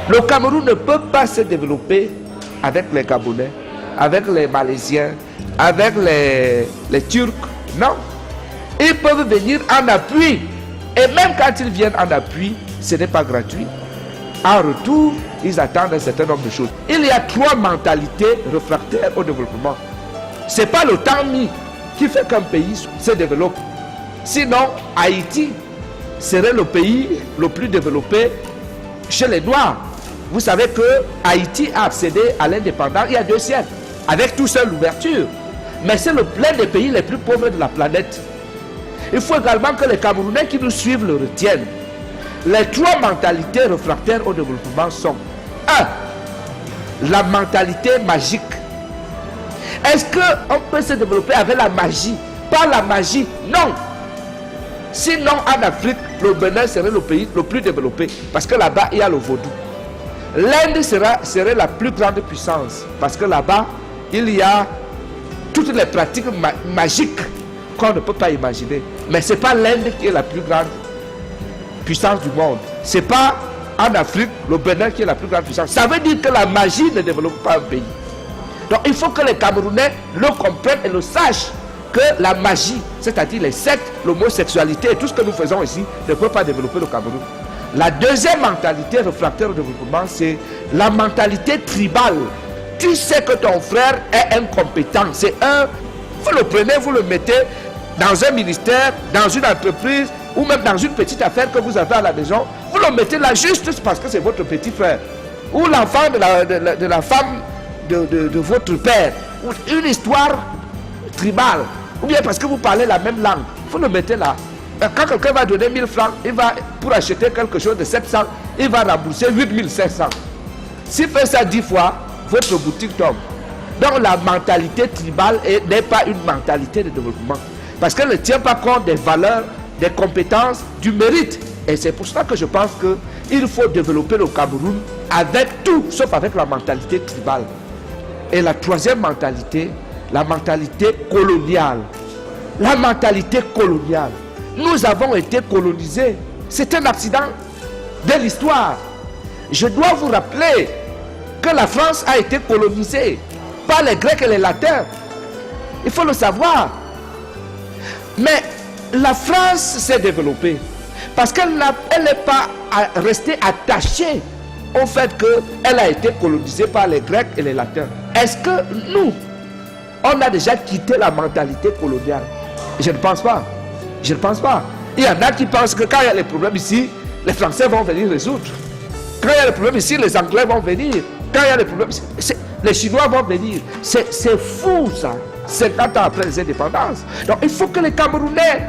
Le Cameroun ne peut pas se développer avec les Gabonais, avec les Malaisiens, avec les Turcs. Non. Ils peuvent venir en appui. Et même quand ils viennent en appui, ce n'est pas gratuit. En retour, ils attendent un certain nombre de choses. Il y a 3 mentalités réfractaires au développement. Ce n'est pas le temps mis qui fait qu'un pays se développe. Sinon, Haïti serait le pays le plus développé chez les Noirs. Vous savez que Haïti a accédé à l'indépendance il y a 2 siècles, avec tout seul l'ouverture. Mais c'est l'un des pays les plus pauvres de la planète. Il faut également que les Camerounais qui nous suivent le retiennent. Les 3 mentalités réfractaires au développement sont 1. La mentalité magique. Est-ce qu'on peut se développer avec la magie? Pas la magie, non. Sinon, en Afrique, le Bénin serait le pays le plus développé. Parce que là-bas, il y a le vaudou. L'Inde serait la plus grande puissance. Parce que là-bas, il y a toutes les pratiques magiques qu'on ne peut pas imaginer. Mais ce n'est pas l'Inde qui est la plus grande puissance du monde. Ce n'est pas en Afrique, le Bénin qui est la plus grande puissance. Ça veut dire que la magie ne développe pas un pays. Donc il faut que les Camerounais le comprennent et le sachent, que la magie, c'est-à-dire les sectes, l'homosexualité et tout ce que nous faisons ici, ne peut pas développer le Cameroun. La deuxième mentalité réfractaire au développement, c'est la mentalité tribale. Tu sais que ton frère est incompétent. C'est vous le prenez, vous le mettez dans un ministère, dans une entreprise, ou même dans une petite affaire que vous avez à la maison, vous le mettez là juste parce que c'est votre petit frère. Ou l'enfant de la femme de votre père. Ou une histoire tribale. Ou bien parce que vous parlez la même langue. Vous le mettez là. Quand quelqu'un va donner 1000 francs, pour acheter quelque chose de 700, il va rembourser 8500. S'il fait ça 10 fois, votre boutique tombe. Donc la mentalité tribale n'est pas une mentalité de développement. Parce qu'elle ne tient pas compte des valeurs, des compétences, du mérite. Et c'est pour cela que je pense qu'il faut développer le Cameroun avec tout, sauf avec la mentalité tribale. Et la troisième mentalité, la mentalité coloniale. La mentalité coloniale. Nous avons été colonisés. C'est un accident de l'histoire. Je dois vous rappeler que la France a été colonisée par les Grecs et les Latins. Il faut le savoir. Mais la France s'est développée parce qu'elle n'est pas restée attachée au fait qu'elle a été colonisée par les Grecs et les Latins. Est-ce que nous, on a déjà quitté la mentalité coloniale? Je ne pense pas. Je ne pense pas. Il y en a qui pensent que quand il y a les problèmes ici, les Français vont venir résoudre. Quand il y a les problèmes ici, les Anglais vont venir. Quand il y a les problèmes ici, les Chinois vont venir. C'est fou ça, 50 ans après les indépendances. Donc il faut que les Camerounais